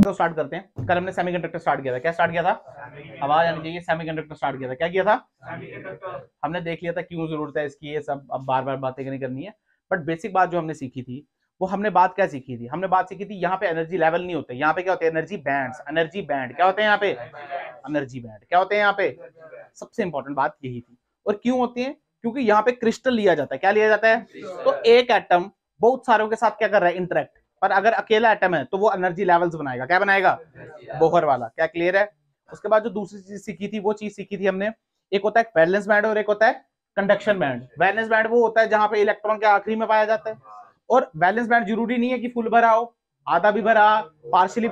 तो स्टार्ट करते हैं। कल हमने सेमीकंडक्टर स्टार्ट किया था। क्या स्टार्ट किया था? आवाज आनी चाहिए। सेमीकंडक्टर स्टार्ट किया था। क्या किया था? हमने देख लिया था क्यों जरूरत है इसकी, ये सब अब बार बार बातें नहीं करनी है। बट बेसिक बात जो हमने सीखी थी, वो हमने बात क्या सीखी थी? हमने बात सीखी थी यहाँ पे एनर्जी लेवल नहीं होते, यहाँ पे क्या होते हैं? Energy bands. एनर्जी बैंड क्या होते हैं यहाँ पे? एनर्जी बैंड क्या होते हैं यहाँ पे? सबसे इंपॉर्टेंट बात यही थी। और क्यों होती है? क्योंकि यहाँ पे क्रिस्टल लिया जाता है। क्या लिया जाता है? तो एक एटम बहुत सारों के साथ क्या कर रहा है? इंटरेक्ट। पर अगर अकेला एटम है तो वो एनर्जी लेवल्स बनाएगा। क्या बनाएगा? बोहर वाला। क्या क्लियर है? उसके बाद जो दूसरी चीज सीखी थी, वो चीज सीखी थी हमने, एक होता है वैलेंस बैंड और एक होता है कंडक्शन बैंड। वैलेंस बैंड वो होता है जहां पे इलेक्ट्रॉन के आखिरी में पाया जाता है। और वैलेंस बैंड जरूरी नहीं है कि फुल भरा हो, आधा भी भरा, पार्शियली,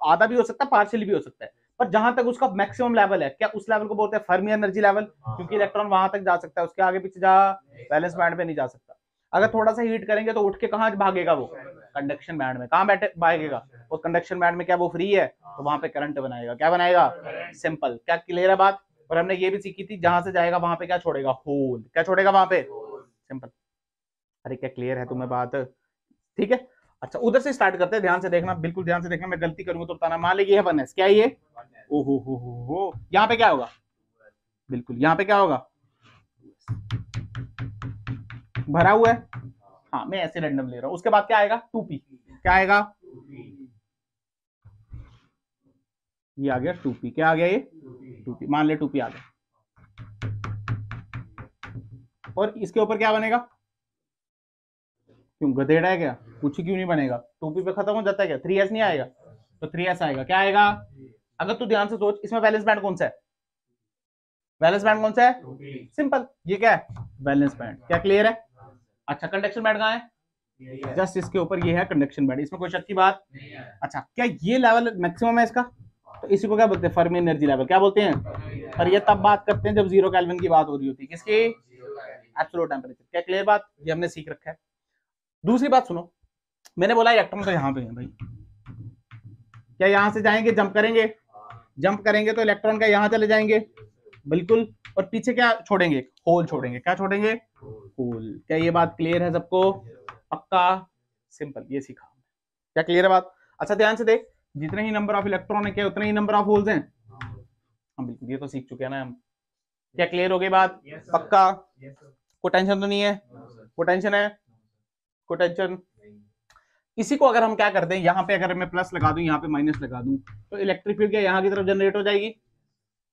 आधा भी हो सकता है, पार्शियली भी हो सकता है। पर जहां तक उसका मैक्सिमम लेवल है, क्या उस लेवल को बोलते हैं फर्मी एनर्जी लेवल, क्योंकि इलेक्ट्रॉन वहां तक जा सकता है, उसके आगे पीछे जा वैलेंस बैंड में नहीं जा सकता। अगर थोड़ा सा हीट करेंगे तो उठ के कहां भागेगा? वो कंडक्शन बैंड में। कहां बैठे भागेगा? और कंडक्शन बैंड में क्या वो फ्री है? तो वहां पे करंट बनाएगा। क्या बनाएगा? सिंपल। क्या क्लियर है बात? और हमने ये भी सीखी थी, जहां से जाएगा वहां पे क्या छोड़ेगा? होल। क्या छोड़ेगा वहां पे? सिंपल। अरे क्या क्लियर है तुम्हें बात? ठीक है। अच्छा, उधर से स्टार्ट करते हैं। ध्यान से देखना, बिल्कुल ध्यान से देखना। मैं गलती करूंगा तो बताना। मान लीजिए 1s, क्या ये? ओहो हो, यहाँ पे क्या होगा? बिल्कुल यहाँ पे क्या होगा? भरा हुआ है। हाँ, मैं ऐसे रैंडम ले रहा हूं। उसके बाद क्या आएगा? 2p। क्या आएगा? ये आ गया 2p। क्या आ गया ये? 2p। मान ले 2p आ गया। और इसके ऊपर क्या बनेगा? क्यों गधेड़ा है क्या? कुछ क्यों नहीं बनेगा? 2p पे खत्म हो जाता है क्या? 3s नहीं आएगा? तो 3s आएगा। क्या आएगा? अगर तू ध्यान से सोच, इसमें वैलेंस बैंड कौन सा है? वैलेंस बैंड कौन सा है? सिंपल। ये क्या है? Valence band. क्या क्लियर है? अच्छा, कंडक्शन बैंड कहाँ है? जस्ट इसके ऊपर ये है कंडक्शन बैंड। इसमें कोई शक की बात? अच्छा, क्या ये लेवल मैक्सिमम है इसका? तो इसी को क्या बोलते हैं? Fermi energy level. क्या बोलते हैं? पर ये तब बात करते हैं जब 0 केल्विन की बात हो रही होती है। किसकी? Absolute temperature. क्या क्लियर बात? ये हमने सीख रखा है। दूसरी बात सुनो, मैंने बोला इलेक्ट्रॉन तो यहाँ पे है भाई। क्या यहाँ से जाएंगे, जंप करेंगे? जंप करेंगे तो इलेक्ट्रॉन क्या यहाँ चले जाएंगे? बिल्कुल। और पीछे क्या छोड़ेंगे? होल छोड़ेंगे। क्या छोड़ेंगे? होल। क्या ये बात क्लियर है सबको? पक्का? सिंपल। ये सीखा। क्या क्लियर है बात? अच्छा, ध्यान से देख, जितने ही नंबर ऑफ इलेक्ट्रॉन है क्या उतने ही नंबर ऑफ होल्स हैं? हम बिल्कुल, ये तो सीख चुके हैं ना हम। क्या क्लियर हो गई बात? पक्का? कोई टेंशन तो नहीं है? कोई टेंशन है? कोई टेंशन? इसी को अगर हम क्या करते हैं, यहाँ पे अगर मैं प्लस लगा दूं, यहाँ पे माइनस लगा दूं, तो इलेक्ट्रिक फील्ड क्या यहाँ की तरफ जनरेट हो जाएगी?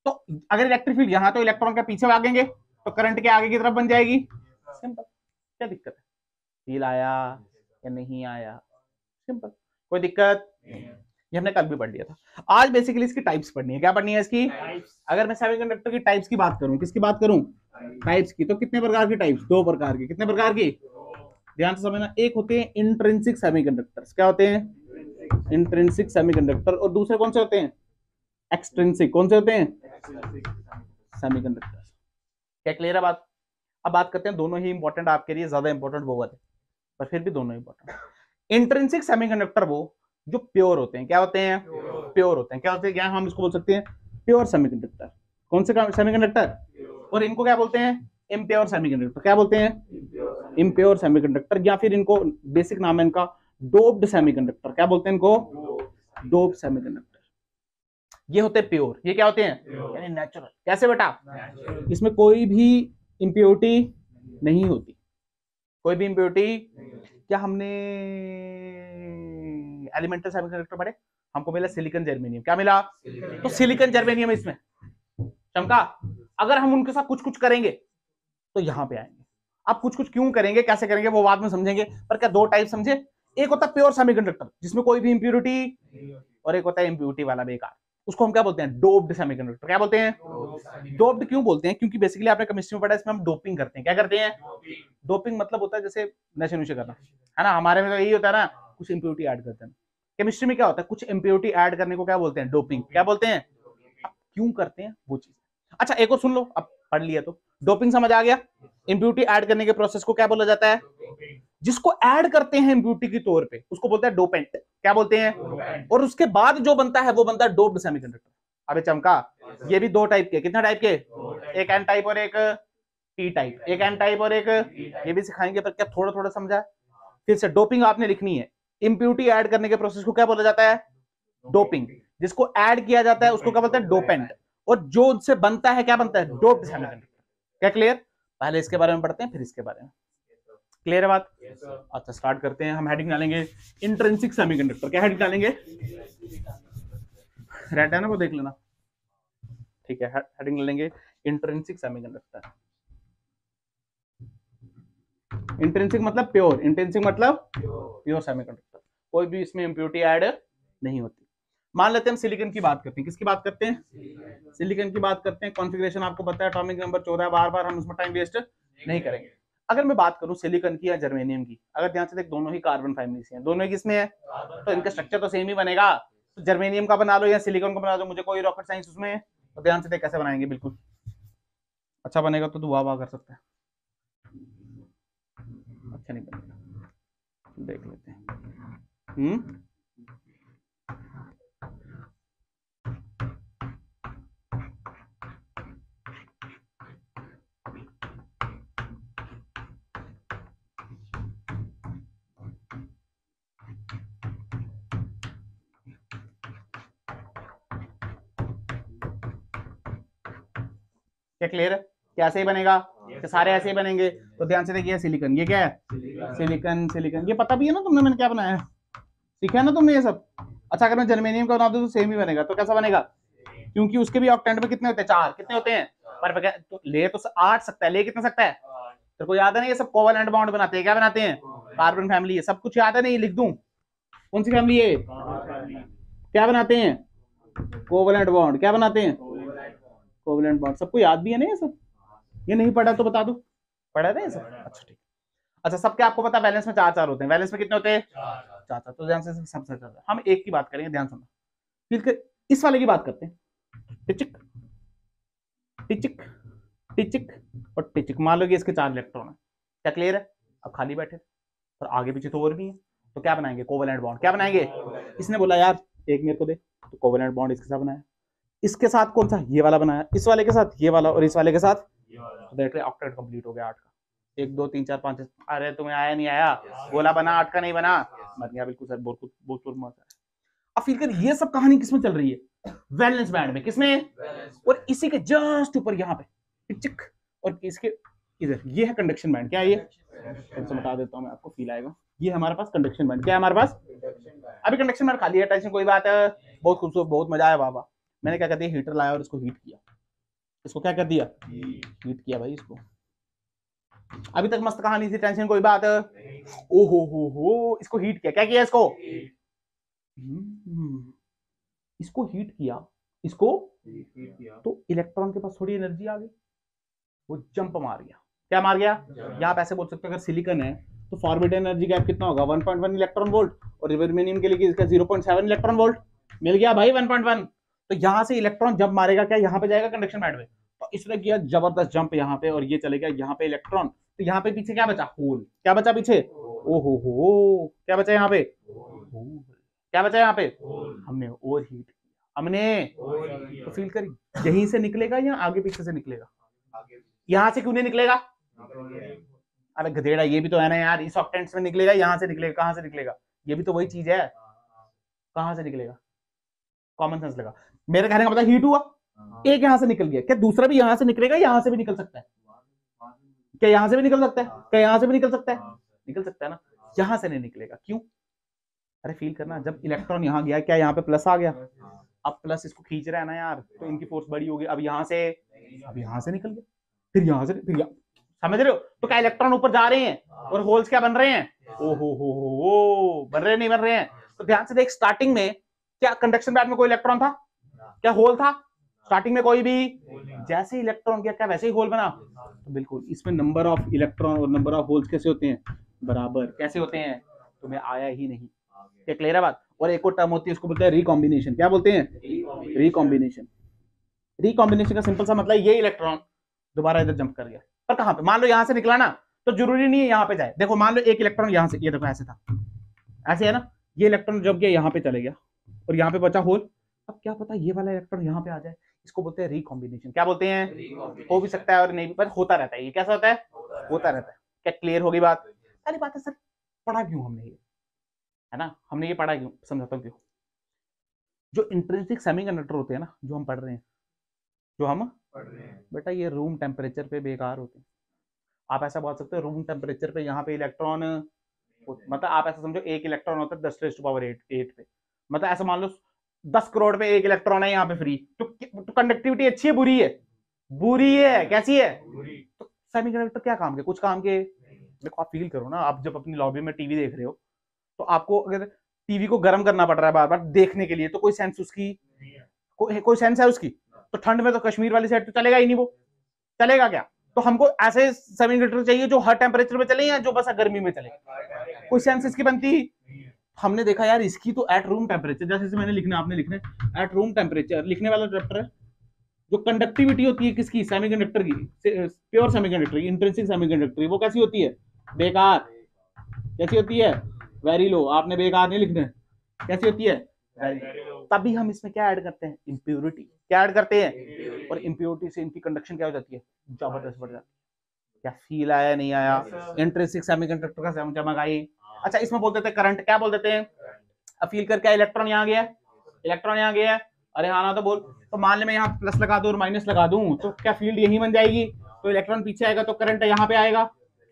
तो अगर इलेक्ट्रिक फील्ड यहाँ, तो इलेक्ट्रॉन के पीछे भागेंगे तो करंट के आगे की तरफ बन जाएगी। सिंपल। क्या दिक्कत है? फील आया या नहीं आया? सिंपल। कोई दिक्कत? ये हमने कल भी पढ़ लिया था। आज बेसिकली इसकी टाइप्स पढ़नी है। क्या पढ़नी है इसकी? अगर मैं सेमीकंडक्टर की टाइप्स की बात करूं, किसकी बात करूं? टाइप्स की। तो कितने प्रकार की टाइप्स? 2 प्रकार की। कितने प्रकार की? ध्यान से समझना। एक होते हैं इंट्रिंसिक सेमीकंडक्टर्स। क्या होते हैं? Intrinsic semiconductor. और दूसरे कौन से होते हैं? एक्सट्रिंसिक। कौन से होते हैं? सेमीकंडक्टर्स। क्या क्लियर है बात? अब बात करते हैं, दोनों ही इंपॉर्टेंट आपके लिए, ज्यादा इंपॉर्टेंट वो वाले, पर फिर भी दोनों इंपॉर्टेंट। इंट्रिंसिक सेमीकंडक्टर वो जो प्योर होते हैं। क्या होते हैं? प्योर होते हैं। क्या होते हैं? क्या हम इसको बोल सकते हैं? Pure semiconductor. कौन से सेमीकंडक्टर? और इनको क्या बोलते हैं? Impure semiconductor. क्या बोलते हैं? Impure semiconductor. या फिर इनको बेसिक नाम है इनका डोप्ड सेमीकंडक्टर। क्या बोलते हैं इनको? Doped semiconductor. ये होते हैं प्योर। ये क्या होते हैं? यानी नेचुरल। कैसे बेटा? इसमें कोई भी इम्प्योरिटी नहीं होती। कोई भी इम्प्योरिटी। क्या हमने एलिमेंटल सेमीकंडक्टर पढ़े? हमको मिला सिलिकॉन जर्मेनियम। क्या मिला? तो सिलिकॉन जर्मेनियम इसमें चमका। अगर हम उनके साथ कुछ कुछ करेंगे तो यहां पे आएंगे। अब कुछ कुछ क्यों करेंगे, कैसे करेंगे, वो बाद में समझेंगे। पर क्या 2 टाइप समझे? एक होता है प्योर सेमीकंडक्टर जिसमें कोई भी इंप्योरिटी, और एक होता है इंप्योरिटी वाला बेकार। उसको हम क्या बोलते हैं? Doped semiconductor. क्या बोलते हैं? डोप्ड क्यों बोलते हैं? क्योंकि बेसिकली आपने केमिस्ट्री में पढ़ा, इसमें हम डोपिंग करते हैं। क्या करते हैं? डोपिंग मतलब होता है जैसे नशे नुशे करना, है ना। हमारे में तो यही होता है ना, कुछ इंप्योरिटी ऐड करते हैं। केमिस्ट्री में क्या होता है? कुछ इंप्योरिटी ऐड करने को क्या बोलते हैं? डोपिंग। क्या बोलते हैं? क्यों करते हैं वो चीज। अच्छा, एक और सुन लो, अब पढ़ लिया तो डोपिंग समझ आ गया। इंप्योरिटी ऐड करने के प्रोसेस को क्या बोला जाता है? जिसको ऐड करते हैं इंप्योरिटी के तौर पे उसको बोलते हैं डोपेंट। क्या बोलते हैं? और उसके बाद जो बनता है वो बनता है डोप्ड सेमीकंडक्टर। अबे चमका, ये भी 2 टाइप के। कितना टाइप के? एक एन टाइप और एक टी टाइप। एक एन टाइप और एक, ये भी सिखाएंगे, पर क्या थोड़ा थोड़ा समझा? फिर से डोपिंग आपने लिखनी है। इंप्योरिटी ऐड करने के प्रोसेस को क्या बोला जाता है? डोपिंग। जिसको ऐड किया जाता है उसको क्या बोलते हैं? डोपेंट। और जो उससे बनता है क्या बनता है? Doped semiconductor. क्या क्लियर? पहले इसके बारे में पढ़ते हैं फिर इसके बारे में। क्लियर है बात? अच्छा स्टार्ट करते हैं। हम हेडिंग डालेंगे इंट्रिंसिक सेमीकंडक्टर। क्या हेडिंग डालेंगे? रेड है ना, वो देख लेना। ठीक है, हेडिंग डालेंगे इंट्रिंसिक सेमीकंडक्टर। इंट्रिंसिक मतलब प्योर, इंट्रिंसिक मतलब प्योर सेमीकंडक्टर। कोई भी इसमें इंप्योरिटी ऐड नहीं होती। मान लेते हैं हम सिलिकॉन की बात करते हैं। किसकी बात करते हैं? सिलिकॉन की बात करते हैं। कॉन्फ़िगरेशन आपको पता है, एटॉमिक नंबर 14। बार बार हम उसमें टाइम वेस्ट नहीं करेंगे। अगर मैं बात करूं सिलिकॉन की या जर्मेनियम की, अगर ध्यान से देख दोनों ही कार्बन फैमिली से हैं, दोनों ही किसमें है, तो इनका स्ट्रक्चर तो सेम ही बनेगा। तो जर्मेनियम का बना लो या सिलिकॉन का बना दो, मुझे कोई रॉकेट साइंस उसमें है। तो ध्यान से देख कैसे बनाएंगे, बिल्कुल अच्छा बनेगा तो दुआ वाह कर सकते हैं, अच्छा नहीं बनेगा देख लेते हैं। क्या क्लियर है? कैसे ही बनेगा? कि सारे ऐसे ही बनेंगे। तो ध्यान से देखिए सिलिकॉन, ये क्या है? सिलिकॉन। सिलिकॉन ये पता भी है ना तुमने, मैंने क्या बनाया है, सीखा है ना तुमने ये सब। अच्छा अगर मैं जर्मेनियम का बना दूं तो सेम ही बनेगा। तो कैसा बनेगा? क्योंकि उसके भी ऑक्टेंट में कितने होते हैं? 4। कितने होते हैं? पर तो ले तो 8 सकता है, ले कितना सकता है? तो कोई याद है ना, ये सब कोवेलेंट बॉन्ड बनाते हैं। क्या बनाते हैं? कार्बन फैमिली है। सब कुछ याद है ना, ये लिख दूं कौन सी फैमिली है? क्या बनाते हैं? Covalent bond. क्या बनाते हैं? Covalent bond. सबको याद भी है ना ये सब? ये नहीं पढ़ा तो बता दो, पढ़ा था ये सब? अच्छा ठीक। अच्छा सबके आपको पता बैलेंस में 4 4 होते हैं। बैलेंस में कितने होते हैं? 4 4। तो ध्यान से सबसे ज्यादा हम एक की बात करेंगे, ध्यान सुनना। फिर इस वाले की बात करते हैं, टिचिक टिचिक टिचिक और टिचिक। मान लो कि इसके 4 इलेक्ट्रॉन है। क्या क्लियर है? अब खाली बैठे और आगे पीछे तो और भी है, तो क्या बनाएंगे? Covalent bond. क्या बनाएंगे? इसने बोला यार एक मेरे को दे, तो कोवेलेंट बॉन्ड इसके साथ बनाया। इसके साथ कौन सा? ये वाला बनाया। इस वाले के साथ ये वाला, और इस वाले के साथ ऑक्टेट कंप्लीट हो गया 8 का। 1 2 3 4 5। अरे तुम्हें आया नहीं आया? बोला बना 8 का नहीं बना, बन गया बिल्कुल सर। बहुत। अब फिर कर ये सब कहानी किसमें चल रही है? वैलेंस बैंड में। किसमें? और इसी के जस्ट ऊपर यहाँ पे चिक, और इसके इधर ये है कंडक्शन बैंड। क्या है ये? तो बता देता हूँ मैं आपको, फील आएगा। ये हमारे पास कंडक्शन बैंड। क्या है हमारे पास? अभी कंडक्शन बैंड खाली है, टेंशन कोई बात है। बहुत खूबसूरत, बहुत मजा आया बाबा। मैंने क्या कहते हैं, हीटर लाया और इसको हीट किया। इसको क्या कर दिया? हीट किया भाई इसको। अभी तक मस्त कहानी थी, टेंशन कोई बात है। ओ हो इसको हीट किया। क्या किया इसको? इसको हीट किया। इसको तो इलेक्ट्रॉन के पास थोड़ी एनर्जी आ गई, वो जंप मार गया। क्या मार गया? यहाँ पे ऐसे बोल सकते हो, अगर सिलिकॉन है तो फॉरवर्ड एनर्जी गैप कितना होगा? 1.1 इलेक्ट्रॉन वोल्ट। और जर्मेनियम के लिए इसका 0.7 इलेक्ट्रॉन वोल्ट। मिल गया भाई 1.1। तो यहाँ से इलेक्ट्रॉन जंप मारेगा, क्या यहाँ पे जाएगा कंडक्शन बैंड में। तो इसने किया जबरदस्त जंप यहाँ पे, और ये चले गया यहाँ पे इलेक्ट्रॉन। तो यहाँ पे पीछे क्या बचा? होल। क्या बचा पीछे? ओहो हो, क्या बचा यहाँ पे? क्या बचा यहाँ पे? हमने ओवर हीट किया, हमने। तो फील करी यहीं से निकलेगा या आगे पीछे से निकलेगा? यहाँ से क्यों नहीं निकलेगा? अरे गधेड़ा, ये भी तो है ना यार, इस ऑक्टेंट्स में निकलेगा, यहाँ से निकलेगा। कहाँ से निकलेगा? ये भी तो वही चीज है, कहाँ से निकलेगा? कॉमन सेंस लगा। मेरे कहने का मतलब हीट हुआ, एक यहाँ से निकल गया, क्या दूसरा भी यहाँ से निकलेगा? यहाँ से भी निकल सकता है क्या? यहाँ से भी निकल सकता है क्या? यहाँ से भी निकल सकता है, निकल सकता है ना। यहाँ से नहीं निकलेगा, क्यों? अरे फील करना, जब इलेक्ट्रॉन यहाँ गया, क्या यहाँ पे प्लस आ गया? अब प्लस इसको खींच रहा है ना यार, तो इनकी फोर्स बड़ी होगी। अब यहाँ से निकल गया, फिर यहाँ से, फिर समझ रहे हो? तो क्या इलेक्ट्रॉन ऊपर जा रहे हैं और होल्स क्या बन रहे हैं? ओ हो बन रहे नहीं बन रहे हैं? तो ध्यान से देख, स्टार्टिंग में क्या कंडक्शन बैंड में कोई इलेक्ट्रॉन था? क्या होल था? स्टार्टिंग में कोई भी। जैसे इलेक्ट्रॉन गया, क्या वैसे ही होल बना? तो बिल्कुल इसमें नंबर ऑफ इलेक्ट्रॉन और नंबर ऑफ होल्स कैसे होते हैं? बराबर। कैसे होते हैं? तुम्हें आया ही नहीं। क्या क्लियर है बात? और एक और टर्म होती है, उसको बोलते हैं रिकॉम्बिनेशन। क्या बोलते हैं? रिकॉम्बिनेशन। रिकॉम्बिनेशन का सिंपल सा मतलब ये इलेक्ट्रॉन दोबारा इधर जंप कर गया, पर कहां पे? मान लो यहां से निकला ना, तो जरूरी नहीं है यहां पे जाए। देखो मान लो एक इलेक्ट्रॉन यहां से, ये देखो ऐसे था, ऐसे है ना, ये इलेक्ट्रॉन जंप गया यहां पे चले गया, और यहां पे बचा होल। अब क्या पता ये वाला इलेक्ट्रॉन यहां पे आ जाए। इसको बोलते हैं रिकॉम्बिनेशन। क्या बोलते हैं? हो भी सकता है और नहीं भी, पर होता रहता है। ये कैसा होता है? होता रहता है। क्या क्लियर होगी बात? सारी बात है सर, पढ़ा क्यों हमने ये, है ना, हमने ये पढ़ा क्यों? समझाता हूँ क्यों। जो इंट्रिंसिक सेमीकंडक्टर होते हैं ना, जो हम पढ़ रहे हैं, बेटा ये रूम टेम्परेचर पे बेकार होते हैं। आप ऐसा बोल सकते हो रूम टेम्परेचर पे यहाँ पे इलेक्ट्रॉन, मतलब आप ऐसा समझो एक इलेक्ट्रॉन होता है 10⁸ पे, मतलब ऐसा मान लो 10 करोड़ पे एक इलेक्ट्रॉन है यहाँ पे फ्री, तो कंडक्टिविटी अच्छी है बुरी है? बुरी है। कैसी है? तो सेमीकंडक्टर क्या काम के? कुछ काम के? देखो आप फील करो ना, आप जब अपनी लॉबी में टीवी देख रहे हो तो आपको अगर टीवी को गर्म करना पड़ रहा है बार बार देखने के लिए, तो कोई सेंस उसकी, कोई सेंस है उसकी? तो ठंड में तो कश्मीर वाली साइड तो चलेगा ही नहीं, वो चलेगा क्या? तो हमको ऐसे सेमीकंडक्टर चाहिए जो हर टेम्परेचर में चले या जो बस गर्मी में चले, कोई सेंस इसकी बनती ही। हमने देखा यार इसकी तो एट रूम टेम्परेचर, जैसे मैंने लिखना, आपने लिखना है एट रूम टेम्परेचर, लिखने वाला चैप्टर है। जो कंडक्टिविटी होती है किसकी? सेमीकंडक्टर की, प्योर सेमीकंडक्टर की, इंट्रिंसिक सेमीकंडक्टर की, वो कैसी होती है? बेकार। कैसी होती है? Very low. आपने बेकार नहीं लिखना है, कैसी होती है? तभी हम इसमें क्या ऐड करते हैं? इंप्योरिटी। क्या ऐड करते हैं? और इंप्योरिटी से इनकी कंडक्शन क्या हो जाती है? जबरदस्त बढ़ जाती है। क्या फील आया? नहीं आया? इंट्रिंसिक सेमीकंडक्टर का चमक आई। अच्छा इसमें बोल देते हैं करंट। क्या बोल देते हैं? अब फील कर, क्या इलेक्ट्रॉन यहाँ गया, इलेक्ट्रॉन यहाँ गया, अरे हाँ ना तो बोल। तो मान ले मैं यहाँ प्लस लगा दूं और माइनस लगा दूं, तो क्या फील्ड यही बन जाएगी? तो इलेक्ट्रॉन पीछे आएगा तो करंट यहाँ पे आएगा।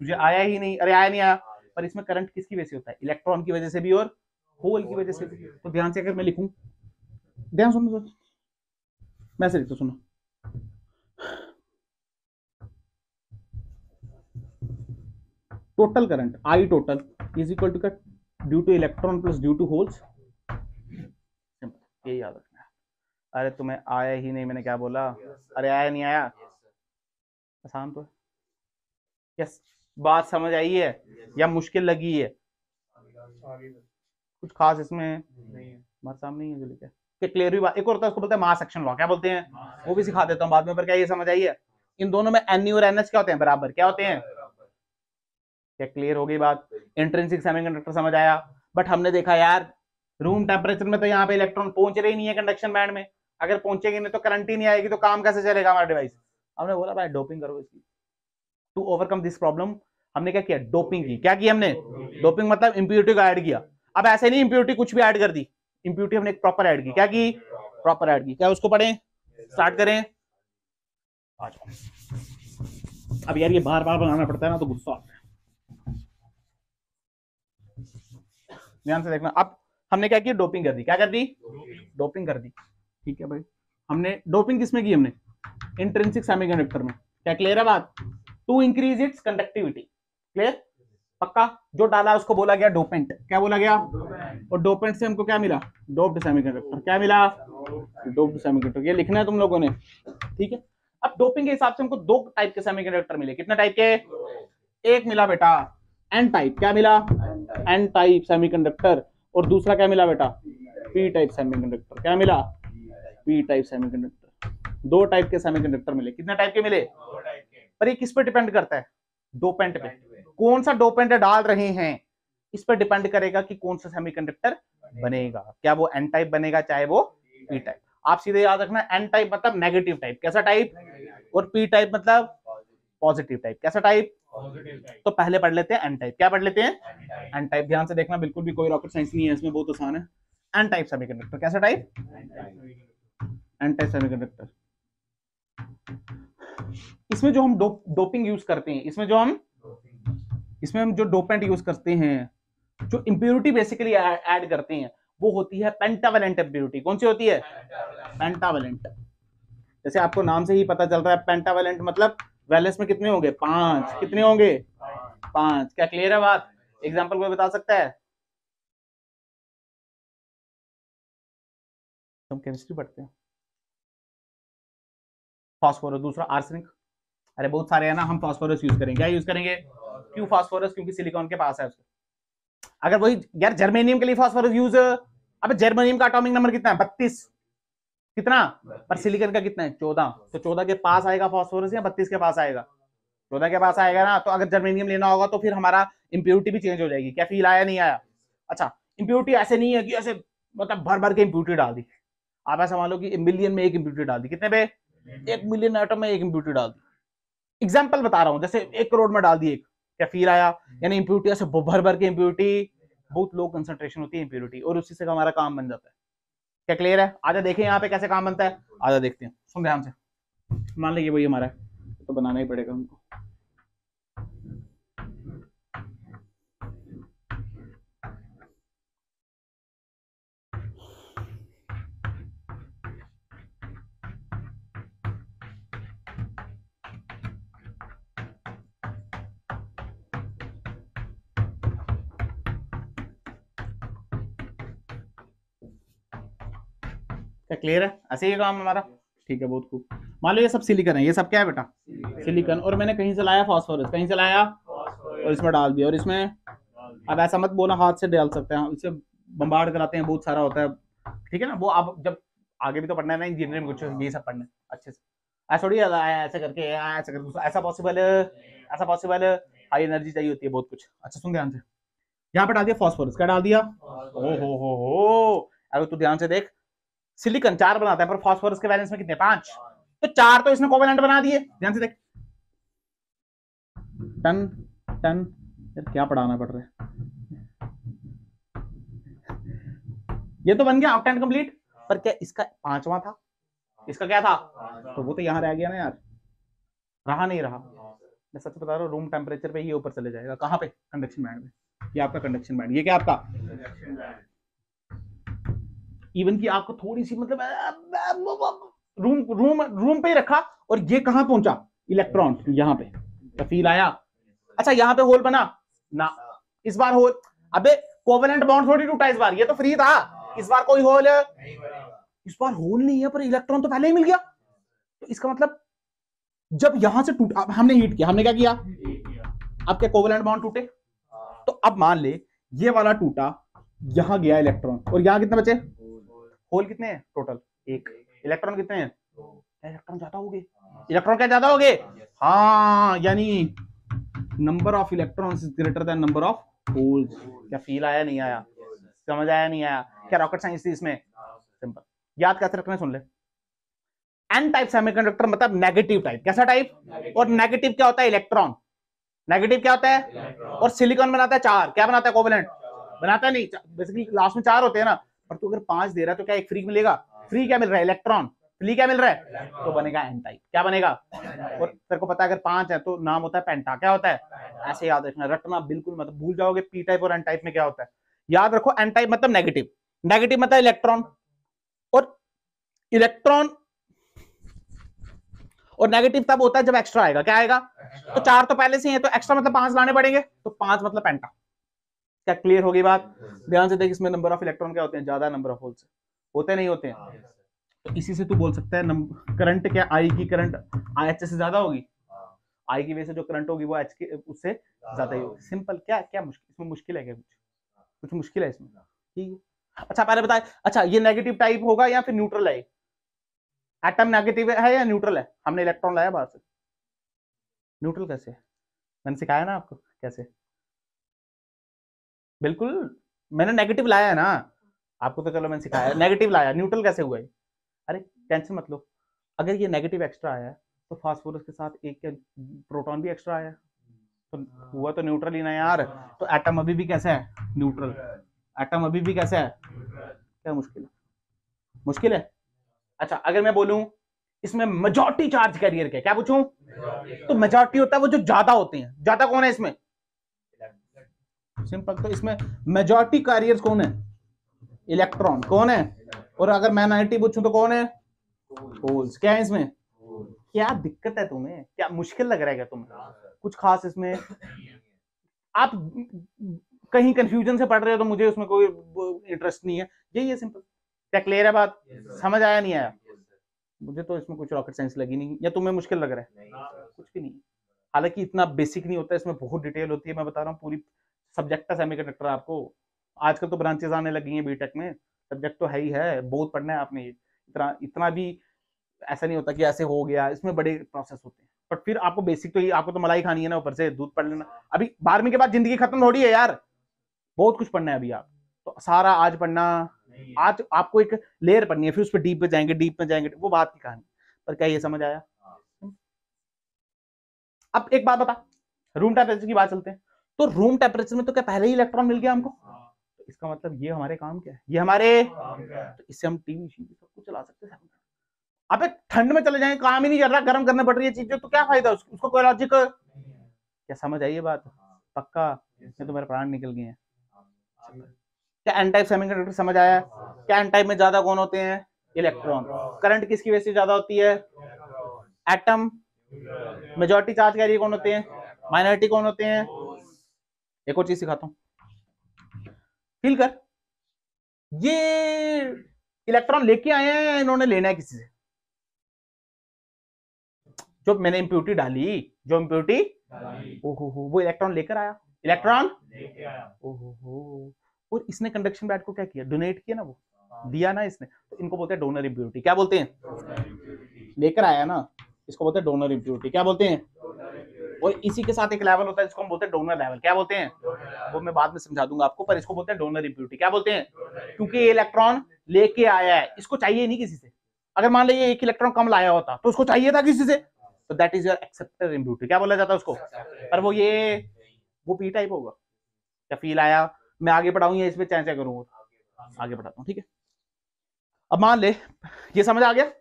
तुझे आया ही नहीं, अरे आया नहीं आया। पर इसमें करंट किसकी वजह से होता है? इलेक्ट्रॉन की वजह से भी और होल की वजह से भी। तो ध्यान से अगर मैं लिखूं, ध्यान सुनो, मैं से लिखता, सुनो। Total current I total is equal to due to electron plus due to holes. ये याद रखना है। अरे तुम्हें आया ही नहीं, मैंने क्या बोला? अरे आया नहीं आया? आसान तो है। यस, बात समझ आई है या मुश्किल लगी है? कुछ खास इसमें हमारे सामने ही है जो लिखा है। क्लियर हुई बात? एक और होता है उसको बोलते हैं मास एक्शन लॉ। क्या बोलते हैं? वो भी सिखा देता हूँ बाद में। पर क्या ये समझ आई है? इन दोनों में एन और एनएच क्या होते हैं? बराबर। क्या होते हैं? क्या क्लियर हो गई बात? इंट्रिंसिक सेमीकंडक्टर समझ आया। बट हमने देखा यार रूम टेम्परेचर में तो यहाँ पे इलेक्ट्रॉन पहुंच रहे ही नहीं है कंडक्शन बैंड में। अगर पहुंचेंगे नहीं तो करंट ही नहीं आएगी, तो काम कैसे चलेगा हमारा डिवाइस? हमने बोला भाई डोपिंग करो इसकी। टू ओवरकम दिस प्रॉब्लम हमने क्या किया? डोपिंग की। क्या किया हमने? डोपिंग मतलब इंप्योरिटी को ऐड किया। अब ऐसे नहीं इंप्योरिटी कुछ भी ऐड कर दी, इंप्योरिटी हमने एक प्रॉपर ऐड की। क्या की? प्रॉपर ऐड की। क्या उसको पढ़ें? स्टार्ट करें। अब यार ये बार बार बनाना पड़ता है ना, तो गुस्सा आता है। ध्यान से देखना। अब हमने क्या किया? डोपिंग कर दी। क्या कर दी? डोपिंग कर दी। ठीक है भाई, हमने डोपिंग किसमें की? हमने इंट्रिंसिक सेमीकंडक्टर में। क्या क्लियर है बात? To increase its conductivity. Clear? पक्का? जो डाला उसको बोला गया डोपेंट। क्या बोला गया? और डोपेंट से हमको क्या मिला? Doped semiconductor. क्या मिला? Doped semiconductor. ये लिखना है तुम लोगों ने, ठीक है? अब डोपिंग के हिसाब से हमको दो टाइप के सेमीकंडक्टर मिले। कितने टाइप के? एक मिला बेटा एन टाइप। क्या मिला? N type semiconductor. और दूसरा क्या मिला बेटा? P type semiconductor. क्या मिला? P type semiconductor. दो टाइप के सेमीकंडक्टर मिले। कितने टाइप के मिले? पर ये किस पे डिपेंड करता है? डोपेंट पे। कौन सा डोपेंट डाल रहे हैं इस पर डिपेंड करेगा कि कौन सा सेमीकंडक्टर बनेगा। क्या वो एन टाइप बनेगा चाहे वो पी टाइप। आप सीधे याद रखना, एन टाइप मतलब नेगेटिव टाइप। कैसा टाइप? और पी टाइप मतलब पॉजिटिव टाइप। कैसा टाइप? तो पहले पढ़ लेते हैं एन टाइप। क्या पढ़ लेते हैं? N type. ध्यान से देखना, बिल्कुल भी कोई रॉकेट साइंस नहीं है इसमें, बहुत आसान है। N type semiconductor. कैसा टाइप? N type semiconductor. इसमें जो हम डोपिंग यूज करते हैं, इसमें हम जो डोपेंट यूज करते हैं, जो इंप्योरिटी बेसिकली ऐड करते हैं, वो होती है पेंटावेलेंट इंप्योरिटी। कौन सी होती है? पेंटावेलेंट। जैसे आपको नाम से ही पता चल रहा है, पेंटावेलेंट मतलब वैलेंस में कितने होंगे? 5। कितने होंगे? 5। क्या क्लियर है बात? एग्जाम्पल कोई बता सकता है? तुम केमिस्ट्री पढ़ते हैं। फास्फोरस। दूसरा आर्सेनिक। अरे बहुत सारे है ना, हम फास्फोरस यूज करेंगे। क्या यूज करेंगे? क्यों फास्फोरस? क्योंकि सिलिकॉन के पास है उसके। अगर वही यार जर्मेनियम के लिए फास्फोरस यूज, अब जर्मेनियम का एटॉमिक नंबर कितना है? 32। कितना? पर सिलिकॉन का कितना है? 14। तो 14 के पास आएगा फास्फोरस या 32 के पास आएगा? 14 के पास आएगा ना। तो अगर जर्मेनियम लेना होगा तो फिर हमारा इंप्योरिटी भी चेंज हो जाएगी। क्या फील आया? नहीं आया? अच्छा, इंप्योरिटी ऐसे नहीं है कि ऐसे मतलब भर भर के इंप्योरिटी डाल दी। आप ऐसा मान लो कि मिलियन में एक इंप्योरिटी डाल दी। कितने पे? 1 मिलियन एटम में एक इंप्योरिटी डाल दी। एग्जाम्पल बता रहा हूं, जैसे 1 करोड़ में डाल दी एक। क्या फील आया? यानी इंप्योरिटी ऐसे भर भर के इंप्योरिटी, बहुत लो कंसंट्रेशन होती है इंप्योरिटी, और उसी से हमारा काम बन जाता है। क्या क्लियर है? आजा देखें यहाँ पे कैसे काम बनता है, आजा देखते हैं, सुन ध्यान से। मान लीजिए वही हमारा है तो बनाना ही पड़ेगा हमको। क्या क्लियर है? ऐसे ही काम हमारा, ठीक है, बहुत खूब। मान लो ये सब सिलिकॉन है, ये सब क्या है बेटा? सिलिकॉन। और मैंने कहीं से लाया फास्फोरस, कहीं से लाया और इसमें डाल दिया। और इसमें अब ऐसा मत बोला हाथ से डाल सकते हैं, इससे बम्बार्ड कराते हैं, बहुत सारा होता है, ठीक है ना। वो अब जब आगे भी तो पढ़ना है ना इंजीनियरिंग में, कुछ ये सब पढ़ना है अच्छे से। ऐसा थोड़ी ऐसे करके ऐसा करके ऐसा पॉसिबल, ऐसा पॉसिबल, हाई एनर्जी चाहिए होती है बहुत कुछ। अच्छा सुन ध्यान से, यहाँ पे डाल दिया फास्फोरस, क्या डाल दिया? हो अगर तू ध्यान से देख, सिलिकॉन 4 बनाता है पर फास्फोरस के वैलेंस में कितने? 5। तो 4 तो इसने कोवेलेंट बना दिए, ध्यान से देख। टन टन, यार क्या पढ़ाना पड़ रहा है, ये तो बन गया ऑक्टेन कंप्लीट। पर क्या इसका 5वां था? इसका क्या था? तो वो तो यहां रह गया ना यार, रहा नहीं रहा। मैं सच बता रहा हूँ, रूम टेम्परेचर पे ये ऊपर चले जाएगा। कहां पे? कंडक्शन बैंड में। ये आपका कंडक्शन बैंड, ये क्या आपका? इवन की आपको थोड़ी सी मतलब रूम रूम रूम पे ही रखा और ये कहां पहुंचा? इलेक्ट्रॉन यहां पे, तो फील आया। अच्छा यहाँ पे होल बना ना, इस बार होल, अबे कोवेलेंट बॉन्ड थोड़ी टूटा इस बार, ये तो फ्री था। इस बार कोई होल, इस बार होल नहीं है पर इलेक्ट्रॉन तो पहले ही मिल गया। तो इसका मतलब जब यहां से टूटा, हमने हीट किया, हमने क्या किया? अब क्या कोवेलेंट बॉन्ड टूटे? तो अब मान ले ये वाला टूटा, यहां गया इलेक्ट्रॉन, और यहां कितने बचे? होल कितने हैं टोटल? 1। इलेक्ट्रॉन कितने हैं? इलेक्ट्रॉन ज्यादा हो गए। इलेक्ट्रॉन क्या ज्यादा हो गए? हाँ, यानी number of electrons is greater than number of holes. क्या फील आया? नहीं आया? समझ आया? नहीं आया? क्या रॉकेट साइंस थी इसमें? सिंपल, याद कैसे रखना है सुन ले। एन टाइप सेमीकंडक्टर मतलब नेगेटिव टाइप। कैसा टाइप? और नेगेटिव क्या होता है? इलेक्ट्रॉन। नेगेटिव क्या होता है? और सिलिकॉन बनाता है 4, क्या बनाता है? कोवेलेंट बनाता नहीं, बेसिकली लास्ट में 4 होते हैं ना, पर तू अगर 5 दे रहा है तो क्या एक फ्री मिलेगा? फ्री क्या मिल रहा है? इलेक्ट्रॉन। फ्री क्या मिल रहा है? तो बनेगा एन टाइप। क्या बनेगा? और तेरे को पता है अगर 5 है तो नाम होता है पेंटा। क्या होता है? ऐसे याद रखना, रटना बिल्कुल मत, भूल जाओगे पी टाइप और एन टाइप में क्या होता है। याद रखो, एन टाइप मतलब नेगेटिव, नेगेटिव मतलब इलेक्ट्रॉन, और इलेक्ट्रॉन और नेगेटिव तब होता है जब एक्स्ट्रा आएगा। क्या आएगा? तो 4 तो पहले से ही है, तो एक्स्ट्रा मतलब 5 लाने पड़ेंगे, तो 5 मतलब पेंटा। क्या क्लियर होगी बात? ध्यान से देख, इसमें नंबर ऑफ इलेक्ट्रॉन क्या होते हैं? ज्यादा नंबर ऑफ होल्स होते नहीं होते हैं। तो इसी से तू बोल सकता है करंट क्या, आई की करंट एच से ज्यादा होगी, आई की वजह से जो करंट होगी वो एच के उससे ज्यादा ही होगी। सिंपल। क्या क्या मुश्किल इसमें? मुश्किल है क्या? कुछ मुश्किल है इसमें? ठीक है। अच्छा पहले बताए, अच्छा ये नेगेटिव टाइप होगा या फिर न्यूट्रल है? एटम नेगेटिव है या न्यूट्रल है? हमने इलेक्ट्रॉन लाया बाहर से, न्यूट्रल कैसे? मैंने सिखाया ना आपको कैसे। बिल्कुल, मैंने नेगेटिव लाया है ना आपको, तो चलो मैंने सिखाया, नेगेटिव लाया, न्यूट्रल कैसे हुआ है? अरे टेंशन मत लो, अगर ये नेगेटिव एक्स्ट्रा आया है तो फास्फोरस के साथ एक प्रोटॉन भी एक्स्ट्रा आया, तो हुआ तो न्यूट्रल ही ना यार। तो एटम अभी भी कैसा है? न्यूट्रल। एटम अभी भी कैसा है? क्या मुश्किल है? मुश्किल है? अच्छा अगर मैं बोलूं इसमें मेजॉरिटी चार्ज कैरियर के, क्या पूछूं? तो मेजॉरिटी होता है वो जो ज्यादा होते हैं। ज्यादा कौन है इसमें? सिंपल, तो इसमें मेजॉरिटी कैरियर्स कौन है? इलेक्ट्रॉन। कौन है? और अगर मैं 90 पूछूं तो कौन है? होल्स। क्या है इसमें? क्या दिक्कत है तुम्हें? क्या मुश्किल लग रहा है क्या तुम्हें? कुछ खास इसमें आप कहीं कंफ्यूजन से पढ़ रहे हो तो मुझे उसमें कोई इंटरेस्ट नहीं है, यही है सिंपल। क्या क्लियर है बात? समझ आया? नहीं आया? मुझे तो इसमें कुछ रॉकेट साइंस लगी नहीं, या तुम्हें मुश्किल लग रहा है? कुछ भी नहीं। हालांकि इतना बेसिक नहीं होता, इसमें बहुत डिटेल होती है। मैं बता रहा हूँ पूरी सब्जेक्ट का सेमीकंडक्टर आपको। आजकल तो ब्रांचेस आने लगी हैं बीटेक में, सब्जेक्ट तो है ही है, बहुत पढ़ना है आपने। इतना इतना भी ऐसा नहीं होता कि ऐसे हो गया, इसमें बड़े प्रोसेस होते हैं। बट फिर आपको बेसिक तो, आपको तो मलाई खानी है ना, ऊपर से दूध पढ़ लेना। अभी 12वीं के बाद जिंदगी खत्म थोड़ी है यार, बहुत कुछ पढ़ना है अभी आप। तो सारा आज पढ़ना, आज आपको एक लेयर पढ़नी है, फिर उस पर डीप पे जाएंगे, डीप में जाएंगे, वो बात की कहानी। पर क्या ये समझ आया? अब एक बात बता, रूम टेम्परेचर की बात चलते हैं। तो रूम टेम्परेचर में तो क्या पहले ही इलेक्ट्रॉन मिल गया हमको? इसका मतलब ये हमारे काम क्या है, ये हमारे तो इससे हम टीवी सब कुछ चला सकते हैं। अबे ठंड में चले जाएंगे, काम ही नहीं कर रहा, गर्म करना पड़ रही है चीजें, तो क्या फायदा उसको कोई लॉजिक। क्या समझ आई ये बात? पक्का इसमें तुम्हारे प्राण निकल गए हैं। क्या एन टाइप सेमीकंडक्टर समझ आया? क्या एन टाइप में ज्यादा कौन होते हैं? इलेक्ट्रॉन। करंट किसकी वजह से ज्यादा होती है? एटम। मेजॉरिटी चार्ज कैरियर कौन होते हैं? माइनॉरिटी कौन होते हैं? एक और चीज सिखाता हूं, फील कर। ये इलेक्ट्रॉन लेके आए हैं या इन्होंने लेना है किसी से? जो मैंने इम्प्यूरिटी डाली, जो इम्प्यूरिटी, ओहो वो इलेक्ट्रॉन लेकर आया, इलेक्ट्रॉन लेके आया, ओहो। और इसने कंडक्शन बैंड को क्या किया? डोनेट किया ना, वो दिया ना इसने, तो इनको बोलते हैं डोनर इम्प्यूरिटी। क्या बोलते हैं? लेकर आया ना, इसको बोलते हैं डोनर इम्प्यूरिटी। क्या बोलते हैं? और इसी के साथ एक लेवल होता है जिसको हम बोलते हैं डोनर लेवल। क्या बोलते हैं? वो मैं बाद में समझा दूंगा आपको, पर इसको बोलते हैं डोनर इम्प्यूरिटी। क्या बोलते हैं? क्योंकि ये इलेक्ट्रॉन लेके आया है, इसको चाहिए नहीं किसी से। अगर मान लीजिए एक इलेक्ट्रॉन कम लाया होता तो उसको चाहिए था किसी से, तो that is your acceptor impurity. क्या बोला जाता है उसको? पर वो पी टाइप होगा। क्या फील आया? मैं आगे बढ़ाऊंगा, इसमें चैंस करूंगा, आगे बढ़ाता हूँ, ठीक है। अब मान ले ये समझ आ गया।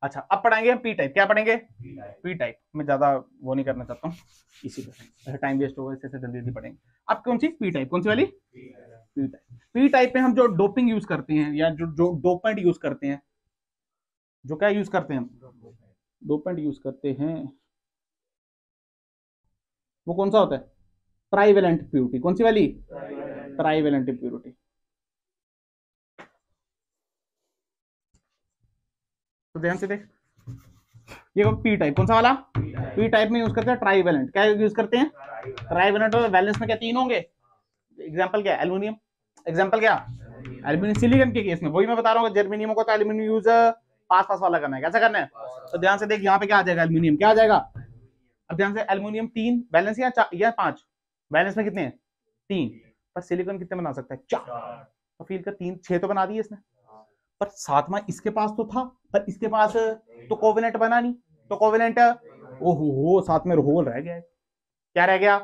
अच्छा अब पढ़ाएंगे हम पी टाइप। क्या पढ़ेंगे? P type. मैं ज्यादा वो नहीं करना चाहता हूँ, इसी पर टाइम वेस्ट होगा, इससे जल्दी जल्दी पढ़ेंगे। अब कौन सी पी टाइप? कौन सी वाली? P type. पी टाइप में हम जो डोपिंग यूज करते हैं या जो डोपेंट यूज करते हैं, जो क्या यूज करते हैं हम? डोपेंट यूज करते हैं। वो कौन सा होता है? Trivalent impurity. कौन सी वाली? Trivalent impurity. तो ध्यान से देख, ये पी टाइप। कौन सा वाला? पी टाइप में यूज करते हैं ट्राइवेलेंट। क्या यूज करते हैं? ट्राइवेलेंट। और वैलेंस में क्या तीन होंगे? एग्जांपल क्या? एल्युमिनियम। एग्जांपल क्या? एल्युमिनियम। सिलिकॉन के केस में वही मैं बता रहा हूँ, जर्मेनियम को तो एल्युमिनियम यूज पास पास वाला करना है। कैसा करना है? तो ध्यान से देख, यहाँ पे क्या आ जाएगा? एल्युमिनियम। क्या आ जाएगा? अब ध्यान से, एल्युमिनियम 3 वैलेंस या 5? वैलेंस में कितने हैं? 3। पर सिलिकॉन कितने बना सकता है? 4। तो फील कर 3 6 तो बना दिए इसने, पर 7वां इसके पास तो था, पर इसके पास तो कोवेलेंट बना नहीं। तो कोवेलेंट ओहो साथ में होल रह गया। क्या रह गया?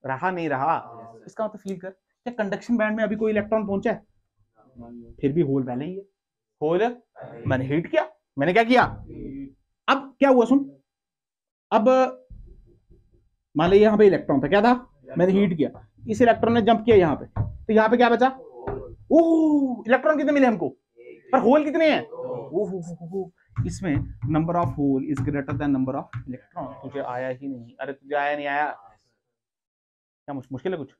रहा नहीं रहा। इसका मतलब फील कर, क्या कंडक्शन बैंड में अभी कोई इलेक्ट्रॉन पहुंचा है? फिर भी होल पहले ही है। होल मैंने हीट किया, मैंने क्या किया? अब क्या हुआ सुन, अब मान लीजिए यहाँ पे इलेक्ट्रॉन था, क्या था? मैंने हीट किया, इस इलेक्ट्रॉन ने जंप किया यहाँ पे, तो यहाँ पे क्या बचा? ओह इलेक्ट्रॉन कितने मिले हमको, पर होल कितने हैं? ओह इसमें number of hole is greater than number of electron. तुझे आया ही नहीं? अरे तुझे आया नहीं आया? क्या मुश्किल है कुछ?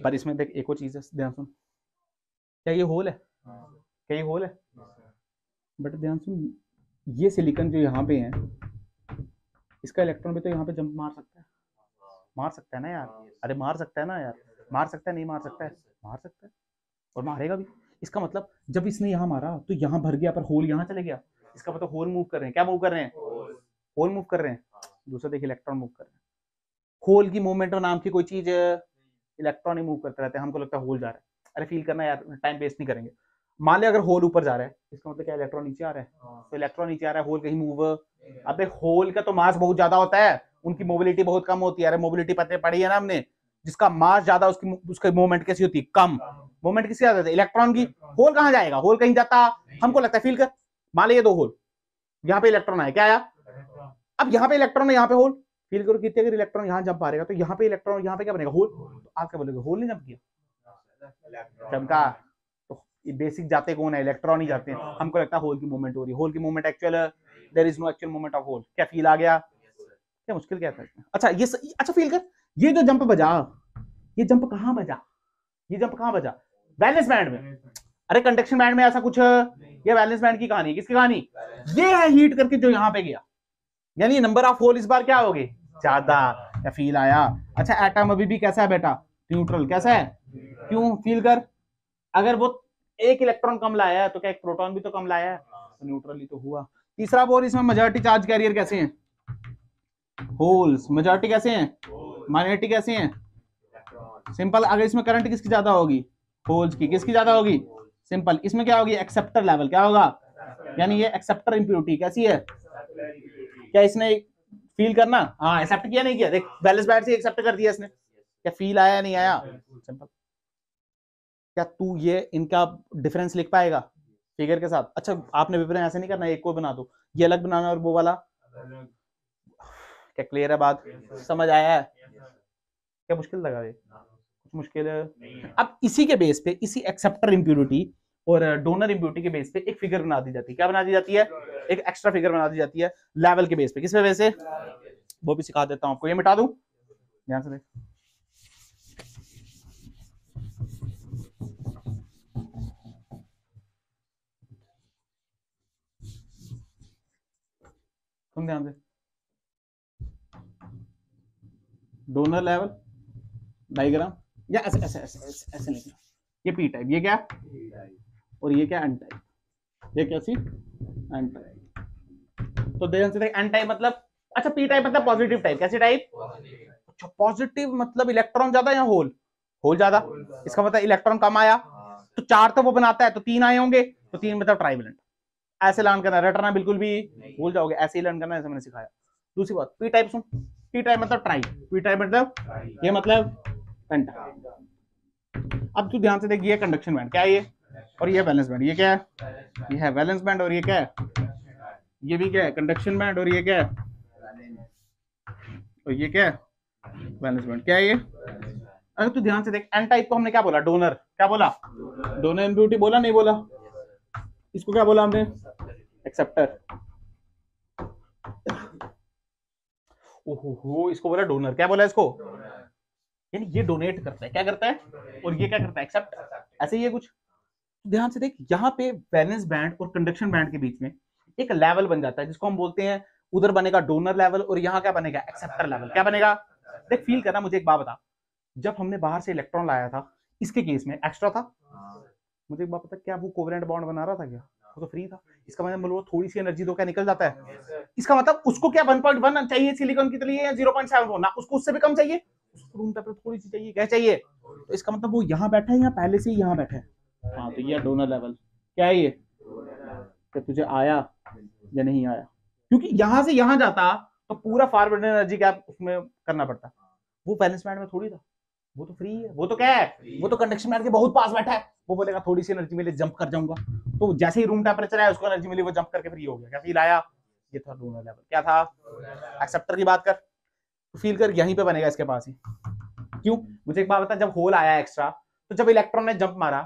पर इसमें देख एक और चीज है, ध्यान सुन। क्या ये होल है? क्या ये होल है? बट ध्यान सुन, ये सिलिकॉन जो यहाँ पे है, इसका इलेक्ट्रॉन भी तो यहाँ पे जंप मार सकता है। मार सकता है ना यार? अरे मार सकता है ना यार? मार सकता है, नहीं मार सकता है? मार सकता है, और मारेगा भी। इसका मतलब जब इसने यहाँ मारा तो यहाँ भर गया, पर होल यहाँ चले गया। इसका मतलब होल मूव कर रहे हैं। क्या मूव कर रहे हैं? होल मूव कर रहे हैं। दूसरा देखिए, इलेक्ट्रॉन मूव कर रहे हैं। होल की मूवमेंट नाम की कोई चीज, इलेक्ट्रॉन ही मूव करते रहते हैं। हमको लगता है होल जा रहा है। अरे फील करना यार, टाइम वेस्ट नहीं करेंगे। मान लिया अगर होल ऊपर जा रहा है, इसका मतलब क्या? इलेक्ट्रॉन नीचे आ रहा है। तो इलेक्ट्रॉन नीचे आ रहा है, होल कहीं मूव। अबे होल का तो मास बहुत ज्यादा होता है, उनकी मोबिलिटी बहुत कम होती है। अरे मोबिलिटी पता पड़ी है ना हमने, जिसका मास ज्यादा उसकी मूवमेंट कैसी होती है? कम। मूवमेंट किसकी ज्यादा होती है? इलेक्ट्रॉन की। होल कहाँ जाएगा? होल कहीं जाता? हमको लगता है, फील कर, मान लिया 2 होल, यहाँ पे इलेक्ट्रॉन आया, क्या आया? अब यहाँ पे इलेक्ट्रॉन है, यहाँ पे होल। फील करो कितने, अगर इलेक्ट्रॉन यहाँ जंप मारेगा तो यहाँ पे इलेक्ट्रॉन, यहाँ पे क्या बनेगा? होल। तो आप क्या बोलोगे? होल नहीं जंप किया, चमका। तो बेसिक जाते कौन है? इलेक्ट्रॉन ही जाते हैं। हमको लगता है होल की मूवमेंट हो रही है। होल की movement actual, there is no actual movement of hole. क्या फील आ गया? क्या मुश्किल क्या था? अच्छा ये अच्छा फील कर, ये जो जंप बजा, ये जंप कहाँ बजा? ये जंप कहाँ बजा? वैलेंस बैंड में। अरे कंडक्शन बैंड में ऐसा कुछ, ये वैलेंस बैंड की कहानी। किसकी कहानी? ये है हीट करके जो यहाँ पे गया, यानी नंबर ऑफ होल इस बार क्या हो गए? ज्यादा। या फील आया? अच्छा एटम अभी भी कैसा है बेटा? न्यूट्रल। कैसा है? क्यों? फील कर, अगर वो एक इलेक्ट्रॉन कम लाया है तो क्या एक प्रोटॉन भी तो कम लाया है, तो न्यूट्रल ही तो हुआ। तीसरा बोल, इसमें मेजॉरिटी चार्ज कैरियर कैसे हैं? होल्स। मेजॉरिटी कैसे हैं? माइनॉरिटी कैसे हैं? सिंपल। अगर इसमें करंट किसकी ज्यादा होगी? होल्स की। किसकी ज्यादा होगी? सिंपल। इसमें क्या होगी? Acceptor level. क्या होगा? यानी ये एक्सेप्टर इंप्योरिटी कैसी है? क्या इसने फील करना? हाँ एक्सेप्ट किया, नहीं किया? देख बैलेंस बैंड से एक्सेप्ट कर दिया इसने। क्या फील आया नहीं आया? सिंपल। क्या तू ये इनका डिफरेंस लिख पाएगा फिगर के साथ? अच्छा आपने पेपर में ऐसे नहीं करना, एक को बना दो, ये अलग बनाना और वो वाला। क्या क्लियर है बात? समझ आया है? क्या मुश्किल लगा ये? कुछ मुश्किल है? अब इसी के बेस पे, इसी एक्सेप्टर इम्प्यूरिटी और डोनर इम्प्यूरिटी के बेस पे एक फिगर बना दी जाती है। क्या बना दी जाती है? एक एक्स्ट्रा फिगर बना दी जाती है लेवल के बेस पे। किस वजह से? वो भी सिखा देता हूं आपको। ये मिटा दूं, ध्यान से देख। तुम ध्यान से, डोनर लेवल डायग्राम, या ऐसे ऐसे ऐसे ऐसे, ऐसे लिखना। ये पी टाइप, ये क्या, और ये क्या एन टाइप, ये क्या सी एन टाइप। तो ध्यान से देख, एन टाइप मतलब, अच्छा पी टाइप मतलब पॉजिटिव टाइप। कैसी टाइप? अच्छा पॉजिटिव मतलब इलेक्ट्रॉन ज्यादा या होल? होल ज्यादा। इसका मतलब इलेक्ट्रॉन कम आया, तो 4 तो वो बनाता है, तो 3 आए होंगे, तो 3 मतलब ट्राइवेलेंट। ऐसे लर्न करना, रटना बिल्कुल भी भूल जाओगे, ऐसे ही लर्न करना, ऐसे मैंने सिखाया। दूसरी बात, पी टाइप सुन, पी टाइप मतलब ट्राई, पी टाइप मतलब ये मतलब पेंटा। अब तू ध्यान से देख, ये कंडक्शन बैंड क्या है ये, और ये वैलेंस बैंड, ये क्या है? ये है वैलेंस बैंड, और ये क्या है? ये भी क्या है? कंडक्शन बैंड, और ये क्या है? और ये क्या है? Valence band. क्या है ये? अगर तू ध्यान से देख, एन टाइप को हमने क्या बोला? डोनर। क्या बोला? डोनर इम्प्यूरिटी बोला, नहीं बोला? इसको क्या बोला हमने? एक्सेप्टर। ओहो, इसको बोला डोनर। क्या बोला इसको? यानी ये डोनेट करता है, क्या करता है, और ये क्या करता है? एक्सेप्ट। ऐसे ही है कुछ। ध्यान से देख, यहाँ पे वैलेंस बैंड और कंडक्शन बैंड के बीच में एक लेवल बन जाता है, जिसको हम बोलते हैं, उधर बनेगा डोनर लेवल, और यहाँ क्या बनेगा? Acceptor level. क्या बनेगा? देख फील करना, मुझे एक बात बता, जब हमने बाहर से इलेक्ट्रॉन लाया था, इसके केस में एक्स्ट्रा था। मुझे एक बात पता, क्या वो कोवेलेंट बॉन्ड बना रहा था क्या? वो तो फ्री था। इसका मतलब वो थोड़ी सी एनर्जी तो क्या निकल जाता है। इसका मतलब उसको क्या 1.1 चाहिए सिलिकॉन के लिए, या 0.74 ना, उसको उससे भी कम चाहिए, उसको रूम टेम्परेचर थोड़ी सी चाहिए। क्या चाहिए? तो इसका मतलब वो यहाँ बैठा है या पहले से ही यहाँ बैठा है? हाँ, तो ये डोनर लेवल। क्या है ये? कि तुझे आया या नहीं आया, क्योंकि यहां से यहां जाता तो पूरा फॉरवर्ड एनर्जी गैप उसमें करना पड़ता। वो बैलेंस बैंड में थोड़ी था, वो तो फ्री है। वो तो क्या है? वो तो कंडक्शन बैंड के बहुत पास बैठा है। वो बोलेगा थोड़ी सी एनर्जी मिले, जंप कर जाऊंगा, तो जैसे ही रूम टेम्परेचर है, उसको एनर्जी मिली, वो जंप करके फ्री हो गया। क्या फील आया? ये था डोनर लेवल। क्या था? एक्सेप्टर की बात कर, तो फील कर यहीं पे बनेगा, इसके पास ही। क्यों? मुझे एक बात बता, जब होल आया एक्स्ट्रा, तो जब इलेक्ट्रॉन ने जंप मारा,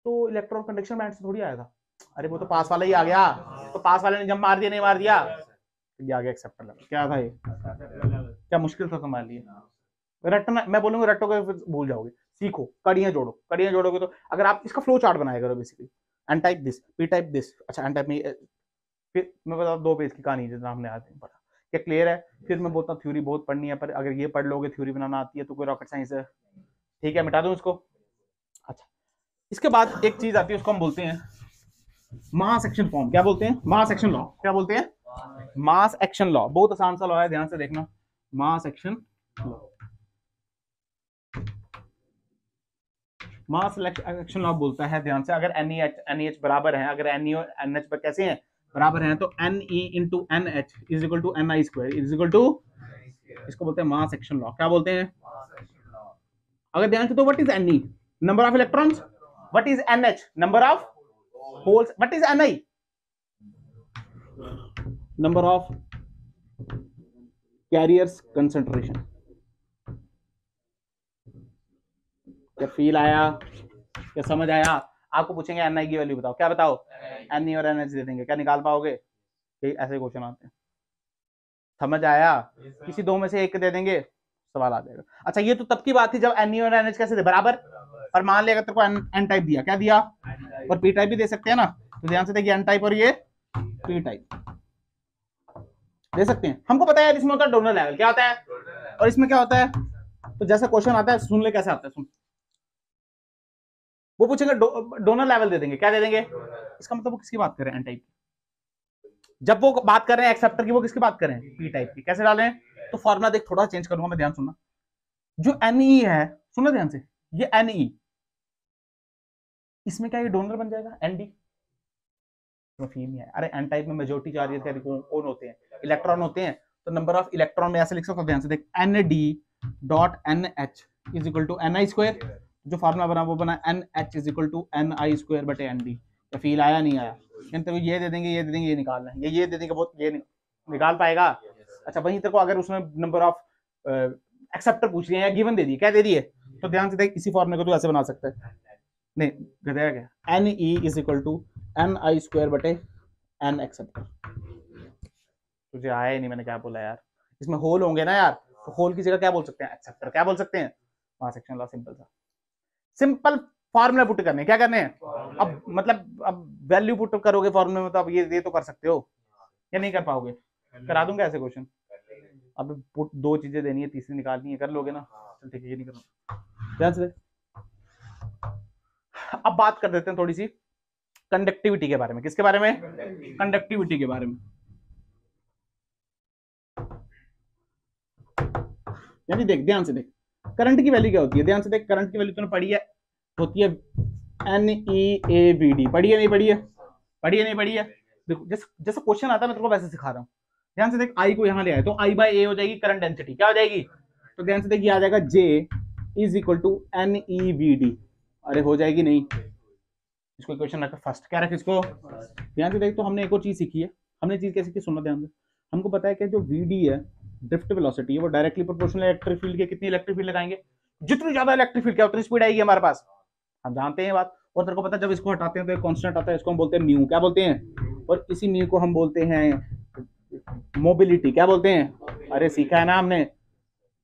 तो इलेक्ट्रॉन कंडक्शन बैंड से थोड़ी आया था। अरे वो तो पास वाला ही आ गया, तो पास वाले ने जंप मार दिया, नहीं मार दिया, ये आ गया एक्सेप्टर लेवल। क्या था ये? क्या मुश्किल था तुम्हारे लिए? रटना, मैं बोलूंगा रटोगे भूल जाओगे। सीखो, कड़ियां जोड़ो, कड़ियां जोड़ोगे तो, अगर आप इसका फ्लो चार्ट बनाया करो basically, N type this, P type this. अच्छा एन टाइप में फिर मैं बता 2 पेज की कहानी जितना हमने आज पढ़ा। क्या क्लियर है? फिर मैं बोलता हूँ थ्योरी बहुत पढ़नी है, पर अगर ये पढ़ लोगे, थ्योरी बनाना आती है, तो कोई रॉकेट साइंस है। ठीक है, मिटा दूं इसको। अच्छा, इसके बाद एक चीज आती है, उसको हम बोलते हैं मास एक्शन फॉर्म। क्या बोलते हैं? Mass action law. क्या बोलते हैं? Mass action law. बहुत आसान सा लॉ है, ध्यान से देखना। Mass action law, mass action law बोलता है, ध्यान से, अगर NEH बराबर है, अगर NE और NH पर कैसे हैं? बराबर हैं, तो NE into NH is equal to NI square is equal to, इसको बोलते हैं मास एक्शन लॉ। क्या बोलते हैं? अगर ध्यान से, तो what is NE? Number of electrons. What is NH? Number of holes. What is NI? Number of carriers concentration. क्या फील आया? क्या समझ आया? आपको पूछेंगे NI की वैल्यू बताओ, क्या बताओ? NE और NH दे देंगे, क्या निकाल पाओगे? ऐसे क्वेश्चन आते हैं। समझ आया? किसी 2 में से एक दे देंगे, सवाल आ जाएगा। अच्छा, ये तो तब की बात थी जब NE और NH कैसे थे? बराबर। और मान लिया, अगर तेरे को N टाइप दिया, क्या दिया? और P टाइप भी दे सकते हैं ना, तो ध्यान से देखिए, N टाइप और ये P टाइप दे सकते हैं। हमको पता है इसमें होता है डोनर लेवल। क्या होता है? और इसमें क्या होता है? तो जैसा क्वेश्चन आता है, सुन ले कैसे आता है, सुन। वो पूछेंगे डोनर लेवल दे देंगे, क्या दे देंगे? इसका मतलब वो किसकी बात कर रहे हैं? N type. जब वो बात कर रहे हैं एक्सेप्टर की, वो किसकी बात कर रहे हैं? पी टाइप की। कैसे डालें? तो फॉर्मुला देख, थोड़ा चेंज करूंगा मैं, ध्यान सुनना। जो NE है, सुनो ध्यान से, ये NE, इसमें क्या ये डोनर बन जाएगा? ND। फील नहीं है? अरे एन टाइप में मेजोरिटी चार्जेस कौन होते हैं? इलेक्ट्रॉन होते हैं। तो नंबर ऑफ इलेक्ट्रॉन में ऐसे लिख सकते हो, ध्यान से देख, ND dot NH is equal to NI square. जो फार्मूला बना वो बना NH is equal to NI² बटे ND। तो फील आया नहीं आया? तो ये दे देंगे, ये दे देंगे, ये निकालना है, ये दे देंगे, बहुत ये निकाल पाएगा? अच्छा वहीं तेरे को अगर उसने नंबर ऑफ एक्सेप्टर पूछ लिया या गिवन दे दी, क्या दे दिए, तो ध्यान से देख, इसी फॉर्मूले को तू ऐसे बना सकता है। नहीं गधेगा क्या, NE is equal to NI² बटे N एक्सेप्टर। तुझे आया ही नहीं, मैंने क्या बोला यार, इसमें होल होंगे ना यार, तो होल की जगह क्या बोल सकते हैं, एक्सेप्टर। क्या बोल सकते हैं, वहां सेक्शन लॉ। सिंपल सा, सिंपल फार्मूला पुट करने, क्या करने हैं अब, मतलब अब वैल्यू पुट करोगे फार्मूले में, तो अब ये तो कर सकते हो या नहीं कर पाओगे? करा दूंगा ऐसे क्वेश्चन। अब पुट दो चीजें देनी है, तीसरी निकालनी है, कर लोगे ना? चल ठीक है, ये नहीं करना। ध्यान से अब बात कर देते हैं थोड़ी सी कंडक्टिविटी के बारे में। किसके बारे में, कंडक्टिविटी के बारे में। यानी देख, ध्यान से देख, करंट की वैल्यू क्या होती है, ध्यान से देख, करंट की वैल्यू तूने पढ़ी है, होती है NEAVD। पढ़ी है नहीं पढ़ी है, पढ़ी है नहीं पढ़ी है? देखो जैसा क्वेश्चन आता है मैं तेरे को वैसे सिखा रहा हूँ। ध्यान से देख, आई को यहाँ ले आए तो I/A हो जाएगी करंट डेंसिटी, क्या हो जाएगी? तो ध्यान से देख, ये आ जाएगा J is equal to NEVD। अरे हो जाएगी नहीं, इसको क्वेश्चन रखा फर्स्ट, क्या रखे इसको? ध्यान से देख, तो हमने एक और चीज सीखी है। हमने चीज कैसे की, सुनना ध्यान से। हमको पता है कि जो VD है, ड्रिफ्ट वेलोसिटी है, वो डायरेक्टली प्रोपोर्शनल इलेक्ट्रिक फील्ड के, कितनी इलेक्ट्रिक फील्ड लगाएंगे, जितनी ज्यादा इलेक्ट्रिक फील्ड क्या उतनी स्पीड आएगी हमारे पास, हम जानते हैं बात। और तेरे को पता है, जब इसको हटाते हैं तो एक कांस्टेंट आता है, इसको हम बोलते हैं म्यू। क्या बोलते हैं? और इसी म्यू को हम बोलते हैं मोबिलिटी। क्या बोलते हैं? अरे सीखा है ना हमने।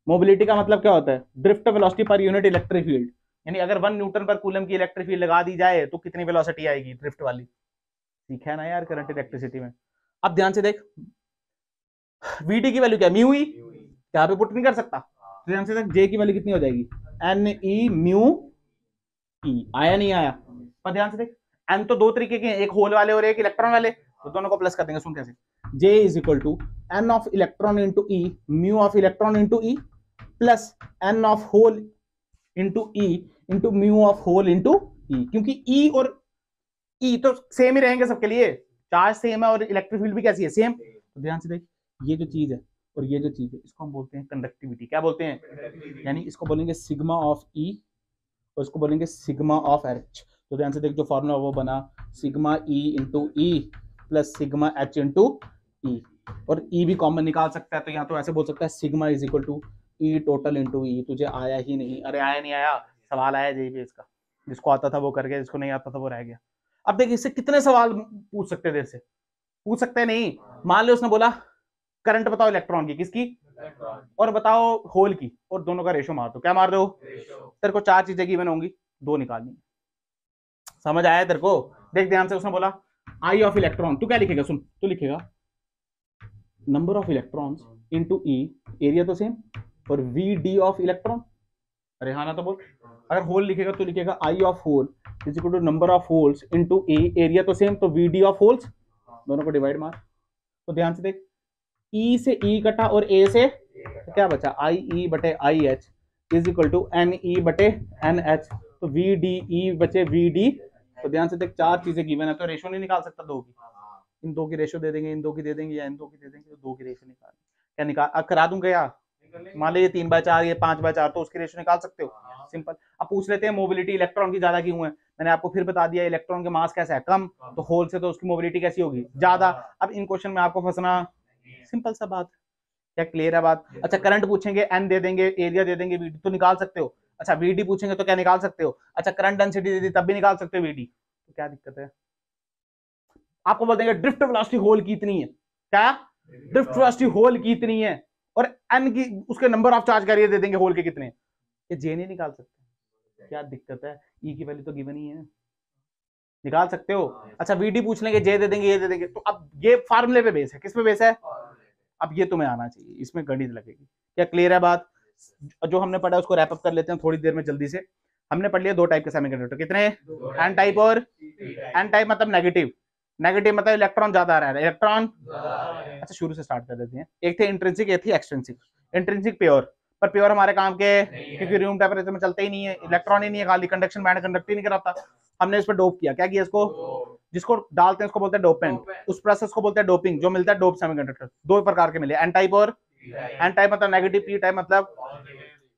मोबिलिटी का मतलब क्या होता है, drift velocity per unit electric field. यानी अगर 1 न्यूटन पर कूलम की इलेक्ट्रिक फील्ड लगा दी जाए तो कितनी वेलोसिटी आएगी, ड्रिफ्ट वाली। सीखा है ना यार करंट इलेक्ट्रिसिटी में। अब ध्यान से देख, VD की वैल्यू क्या, म्यू ही, यहाँ पे पुट नहीं कर सकता। तो ध्यान से देख, J की वैल्यू कितनी हो जाएगी, NE म्यू E। आया नहीं आया? पर ध्यान से देख, N तो दो तरीके के हैं, एक होल वाले और एक इलेक्ट्रॉन वाले, तो दोनों को प्लस कर देंगे। सुन कैसे, J is equal to N of electron into E, mu of electron into E, plus N of hole into E into mu of hole into E। क्योंकि E और E तो सेम ही रहेंगे सबके लिए, चार्ज सेम है और electric field भी कैसी है, सेम। तो ध्यान से देख, ये जो चीज है और ये जो चीज है, इसको हम बोलते हैं कंडक्टिविटी। क्या बोलते हैं? यानी इसको बोलेंगे सिग्मा ऑफ E और इसको बोलेंगे सिग्मा ऑफ H। तो ध्यान से देख, जो फॉर्मूला वो बना, sigma E into E plus sigma H into E। और E भी कॉमन निकाल सकता है, तो यहाँ तो ऐसे बोल सकता है sigma is equal to E total into E। तुझे आया ही नहीं, अरे आया नहीं आया, सवाल आया JEE का, जिसको आता था वो कर गया, जिसको नहीं आता था वो रह गया। अब देख, इससे कितने सवाल पूछ सकते थे, इससे पूछ सकते नहीं। मान लो उसने बोला करंट बताओ इलेक्ट्रॉन की, किसकी, और बताओ होल की, और दोनों का रेशो मार दो। क्या मार दो? तेरे को 4 चीजें गिवन होंगी, 2 निकालनी। समझ आया तेरे को? देख ध्यान से, उसने बोला आई ऑफ इलेक्ट्रॉन, तू क्या लिखेगा, सुन, तू लिखेगा number of electrons into E, area तो सेम, और VD ऑफ इलेक्ट्रॉन। अरे हाँ ना, तो बोल। अगर होल लिखेगा तो लिखेगा I of hole is equal to number of holes into E, area तो सेम, तो VD ऑफ होल्स, दोनों को डिवाइड मार। तो ध्यान से देख, E से E कटा और A से तो क्या बचा, IE बटे IH is equal to NE बटे NH। तो VDE बचे VD। तो ध्यान से देख, 4 चीजें गिवन है, तो रेशो नहीं निकाल सकता 2 की, इन 2 की रेशो दे देंगे, इन 2 की दे देंगे, या इन 2 की दे देंगे, तो 2 की रेशो निकाल, क्या निकाल करा दूंगा यार। मान लीजिए 3/4 या 5/4, तो उसकी रेशो निकाल सकते हो, सिंपल। अब पूछ लेते हैं मोबिलिटी इलेक्ट्रॉन की ज्यादा क्यों है, मैंने आपको फिर बता दिया, इलेक्ट्रॉन का मास कैसा है, कम, तो होल से तो उसकी मोबिलिटी कैसी होगी, ज्यादा। अब इन क्वेश्चन में आपको फंसना, सिंपल सा बात, क्या क्लियर है बात? अच्छा करंट पूछेंगे, N दे देंगे, एरिया दे देंगे, VD तो निकाल सकते हो। अच्छा VD पूछेंगे तो क्या निकाल सकते हो? अच्छा करंट डेंसिटी दे दी तब भी निकाल सकते हो VD, तो क्या दिक्कत है? आपको बोल देंगे ड्रिफ्ट वेलोसिटी होल की इतनी है, क्या ड्रिफ्ट वेलोसिटी होल की इतनी है, और N की उसके नंबर ऑफ चार्ज कैरियर दे देंगे होल के कितने, ये J नहीं निकाल सकते, क्या दिक्कत है? E की वैल्यू तो गिवन ही है, निकाल सकते हो। अच्छा VD पूछ लेंगे, J दे देंगे, ये दे देंगे, तो अब ये फार्मूले पे बेस है, किस पे बेस है? अब ये तुम्हें आना चाहिए, इसमें गणित लगेगी। क्या क्लियर है बात? जो हमने पढ़ा उसको रैप अप कर लेते हैं थोड़ी देर में जल्दी से। हमने पढ़ लिया 2 टाइप के सेमीकंडक्टर, कितने? N टाइप और N टाइप मतलब नेगेटिव, नेगेटिव मतलब इलेक्ट्रॉन ज्यादा आ रहा है, इलेक्ट्रॉन। अच्छा शुरू से स्टार्ट कर देते हैं। एक थे इंट्रिंसिक, एक थी एक्सट्रिंसिक। इंट्रिंसिक प्योर, पर प्योर हमारे काम के, क्योंकि रूम टेम्परेचर में चलते ही नहीं है, इलेक्ट्रॉन ही नहीं है, खाली कंडक्शन बैंड कंडक्ट ही नहीं कराता। हमने इस पर डोप किया, क्या किया इसको, जिसको डालते हैं उसको बोलते हैं डोपेंट, उस प्रोसेस को बोलते हैं डोपिंग, जो मिलता है डोप सेमीकंडक्टर। 2 प्रकार के मिले, N टाइप और N टाइप मतलब नेगेटिव, P टाइप मतलब,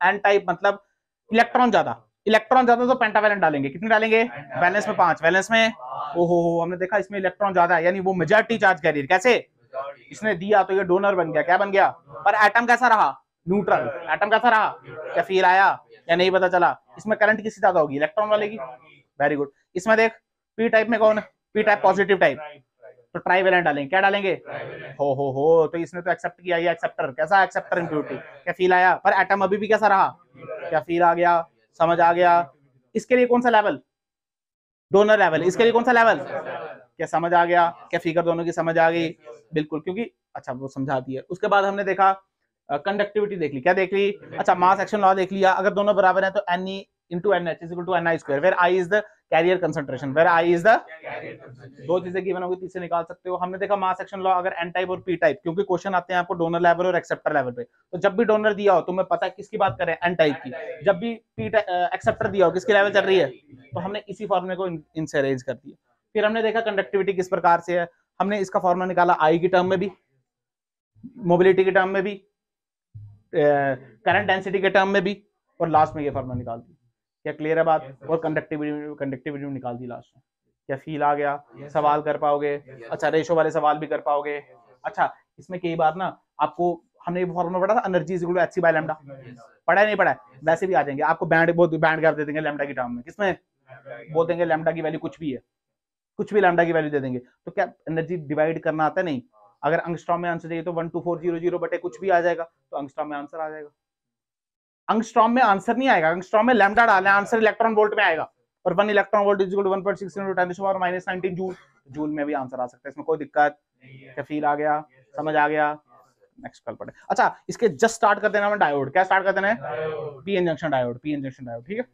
N टाइप मतलब इलेक्ट्रॉन ज्यादा, इलेक्ट्रॉन ज्यादा तो पेंटावैलेंट डालेंगे, कितने डालेंगे, वैलेंस में 5, वैलेंस में ओहो हमने देखा इसमें इलेक्ट्रॉन ज्यादा है, यानी वो मेजॉरिटी चार्ज कैरियर, कैसे इसने दिया तो ये डोनर बन गया, क्या बन गया, पर एटम कैसा रहा, न्यूट्रल, एटम कैसा रहा, क्या फील आया या नहीं पता चला, इसमें करंट किसकी ज्यादा होगी, इलेक्ट्रॉन वाले की, वेरी गुड। इसमें देख पी टाइप में कौन, पी टाइप पॉजिटिव टाइप, तो ट्राइवेलेंट डालेंगे, क्या डालेंगे, हो तो इसने तो एक्सेप्ट किया, ये एक्सेप्टर, कैसा एक्सेप्टर इम्प्योरिटी, क्या फील आया, पर एटम अभी भी कैसा रहा, क्या फील आ गया, समझ आ गया। इसके लिए कौन सा लेवल, डोनर लेवल, इसके लिए कौन सा लेवल, क्या समझ आ गया, क्या फिगर दोनों की समझ आ गई, बिल्कुल, क्योंकि अच्छा वो समझाती है। उसके बाद हमने देखा कंडक्टिविटी देख ली, क्या देख ली, अच्छा मास एक्शन लॉ देख लिया, अगर दोनों बराबर हैं तो Ne into NH is equal to Ni square, where I is the carrier concentration, where I is the, दो चीजें गिवन होगी, तीसरे निकाल सकते हो। हमने देखा मास एक्शन लॉ अगर N टाइप और P टाइप, क्योंकि क्वेश्चन आते हैं आपको डोनर लेवल और एक्सेप्टर लेवल पे, तो जब भी डोनर दिया हो तुम्हें पता है किसकी बात करें, N टाइप की, जब भी P एक्सेप्टर दिया हो किसकी लेवल चल रही है, तो हमने इसी फॉर्मूले को इनसे अरेंज कर दिया। फिर हमने देखा कंडक्टिविटी किस प्रकार से है, हमने इसका फॉर्मूला निकाला I की टर्म में भी, मोबिलिटी की टर्म में भी, करंट डेंसिटी के टर्म में भी, और लास्ट में ये फॉर्मूला निकाल दी। क्या क्लियर है बात, और कंडक्टिविटी में निकाल दी लास्ट में, क्या फील आ गया, सवाल कर पाओगे, अच्छा रेशो वाले सवाल भी कर पाओगे। अच्छा इसमें कई बार ना आपको, हमने फॉर्मूला पढ़ा था energy is equal to H C by lambda, पढ़ा है नहीं पढ़ा है, वैसे भी आ जाएंगे आपको, बैंड गैप दे देंगे लैम्डा की टर्म में, किसमें बोल देंगे लैम्डा की वैल्यू कुछ भी है, कुछ भी लैम्डा की वैल्यू दे देंगे, तो क्या एनर्जी डिवाइड करना आता है, नहीं, अगर अंगस्ट्रॉम में आंसर चाहिए तो 12400 बटे कुछ भी आ जाएगा, तो अंगस्ट्रॉम में आंसर आ जाएगा। अंगस्ट्रॉम में आंसर नहीं आएगा, अंगस्ट्रॉम में लैम्डा डालना है, आंसर इलेक्ट्रॉन वोल्ट में आएगा, और 1 electron volt is equal to 1.6 × 10⁻⁻19 joule, joule में भी आंसर आ सकता है, इसमें कोई दिक्कत, क्या फील आ गया, समझ आ गया। नेक्स्ट कल पढ़े। अच्छा इसके जस्ट स्टार्ट कर देना है डायोड, क्या स्टार्ट कर देना है, P N junction diode, P N junction diode, ठीक है।